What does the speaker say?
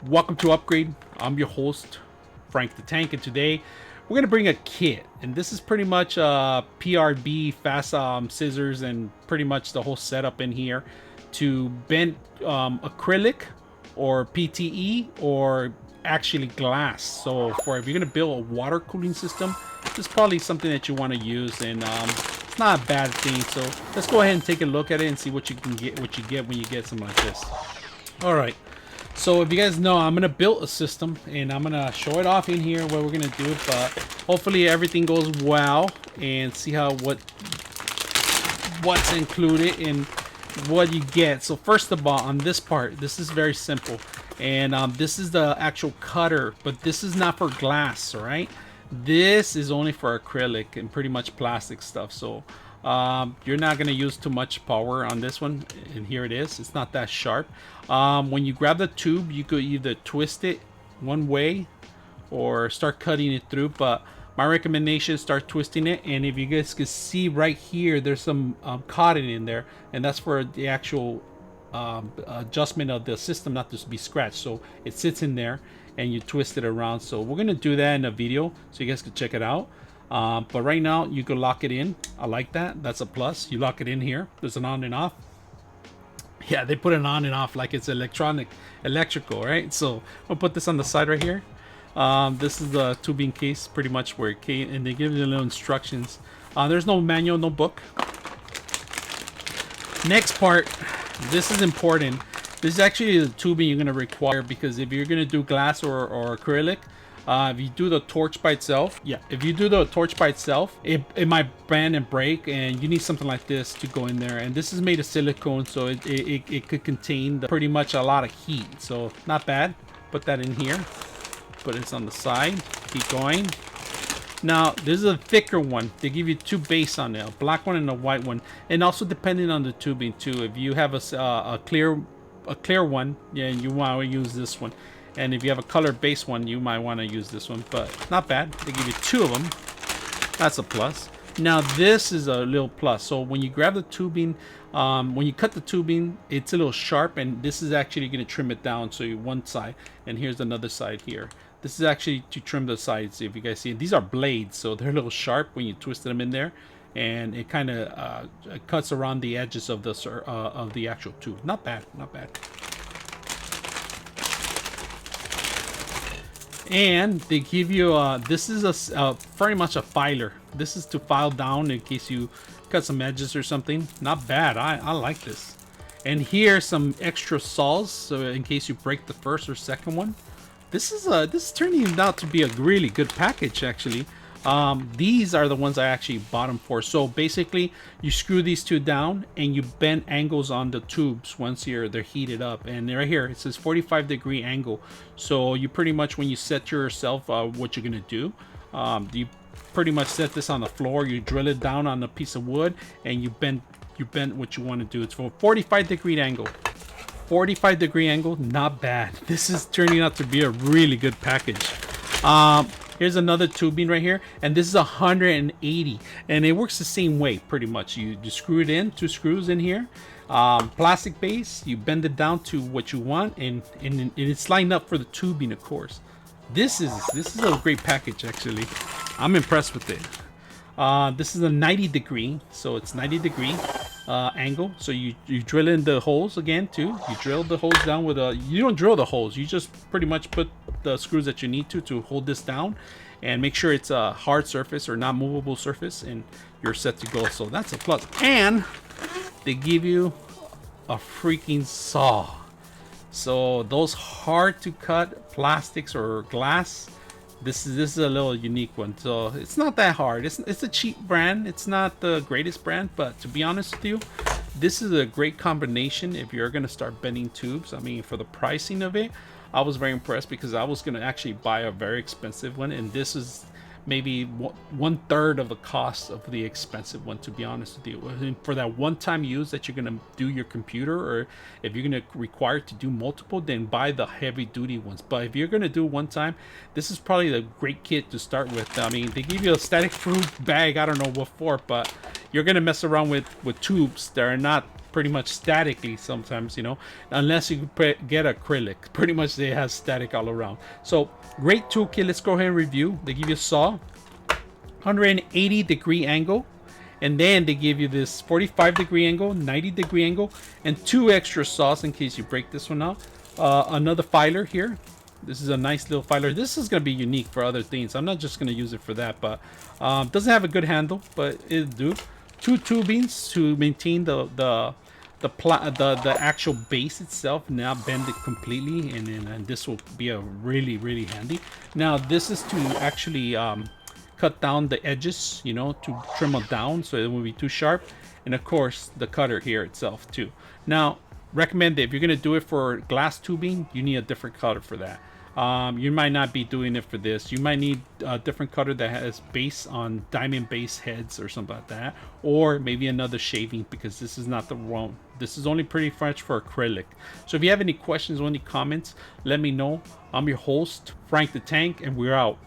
Welcome to Upgrade. I'm your host, Frank the Tank, and today we're going to bring a kit. And this is pretty much PRB, fast scissors, and pretty much the whole setup in here to bend acrylic or PTE or actually glass. So for if you're going to build a water cooling system, this is probably something that you want to use, and it's not a bad thing. So let's go ahead and take a look at it and see what you can get, what you get when you get something like this. All right. So if you guys know, I'm gonna build a system and I'm gonna show it off in here what we're gonna do, but hopefully everything goes well and see how what's included and what you get. So first of all, on this part, this is very simple, and this is the actual cutter, but this is not for glass. All right, this is only for acrylic and pretty much plastic stuff. So you're not going to use too much power on this one, and here it is. It's not that sharp. When you grab the tube, you could either twist it one way or start cutting it through, but my recommendation is start twisting it. And if you guys can see right here, there's some cotton in there, and that's for the actual adjustment of the system not to be scratched. So it sits in there and you twist it around. So we're going to do that in a video so you guys can check it out. But right now you can lock it in. I like that. That's a plus. You lock it in here. There's an on and off. Yeah, they put an on and off like it's electrical, right? So I'll put this on the side right here. This is the tubing case, pretty much where it came, and they give you little instructions. There's no manual, no book. Next part, this is important. This is actually the tubing you're gonna require, because if you're gonna do glass or acrylic, if you do the torch by itself, it might bend and break, and you need something like this to go in there. And this is made of silicone, so it could contain pretty much a lot of heat. So not bad. Put that in here. Put it on the side. Keep going. Now this is a thicker one. They give you two base on it, a black one and a white one, and also depending on the tubing too. If you have a clear one, yeah, you want to use this one. And if you have a color base one, you might want to use this one, but not bad. They give you two of them. That's a plus. Now this is a little plus. So when you grab the tubing, when you cut the tubing, it's a little sharp, and this is actually going to trim it down. So one side, and here's another side here. This is actually to trim the sides. If you guys see, these are blades, so they're a little sharp when you twist them in there, and it kind of cuts around the edges of the actual tube. Not bad, not bad. And they give you this is very much a filer. This is to file down in case you cut some edges or something. Not bad. I like this. And here's some extra saws, so in case you break the first or second one. This is turning out to be a really good package, actually. These are the ones I actually bought them for. So basically, you screw these two down and you bend angles on the tubes once they're heated up. And right here it says 45-degree angle. So you pretty much, when you set yourself what you're gonna do, you pretty much set this on the floor. You drill it down on a piece of wood, and you bend what you want to do. It's for 45-degree angle. 45-degree angle, not bad. This is turning out to be a really good package. Here's another tubing right here, and this is 180, and it works the same way pretty much. You screw it in, two screws in here, plastic base. You bend it down to what you want, and it's lined up for the tubing, of course. This is a great package, actually. I'm impressed with it. This is a 90-degree, so it's 90-degree angle. So you drill in the holes again too. You drill the holes down with you don't drill the holes, you just pretty much put the screws that you need to hold this down, and make sure it's a hard surface or not movable surface, and you're set to go. So that's a plus. And they give you a freaking saw. So those hard to cut plastics or glass, this is a little unique one. So it's not that hard. It's a cheap brand. It's not the greatest brand, but to be honest with you, this is a great combination if you're going to start bending tubes. I mean, for the pricing of it, I was very impressed, because I was going to actually buy a very expensive one, and this is maybe 1/3 of the cost of the expensive one, to be honest with you. And for that one-time use that you're going to do your computer, or if you're going to require to do multiple, then buy the heavy-duty ones. But if you're going to do one time, this is probably the great kit to start with. I mean, they give you a static proof bag. I don't know what for, but you're going to mess around with tubes that are not pretty much statically sometimes, you know, unless you get acrylic. Pretty much they have static all around. So great toolkit. Let's go ahead and review. They give you a saw, 180-degree angle, and then they give you this 45-degree angle, 90-degree angle, and 2 extra saws in case you break this one out. Another filer here. This is a nice little filer. This is going to be unique for other things. I'm not just going to use it for that, but doesn't have a good handle, but it'll do. 2 tubings to maintain the actual base itself, not bend it completely, and this will be a really handy. Now this is to actually cut down the edges, you know, to trim it down so it won't be too sharp, and of course the cutter here itself too. Now recommend that if you're going to do it for glass tubing, you need a different cutter for that. You might not be doing it for this. You might need a different cutter that has base on diamond base heads or something like that, or maybe another shaving, because this is not the one. This is only pretty much for acrylic. So if you have any questions or any comments, let me know. I'm your host, Frank the Tank, and we're out.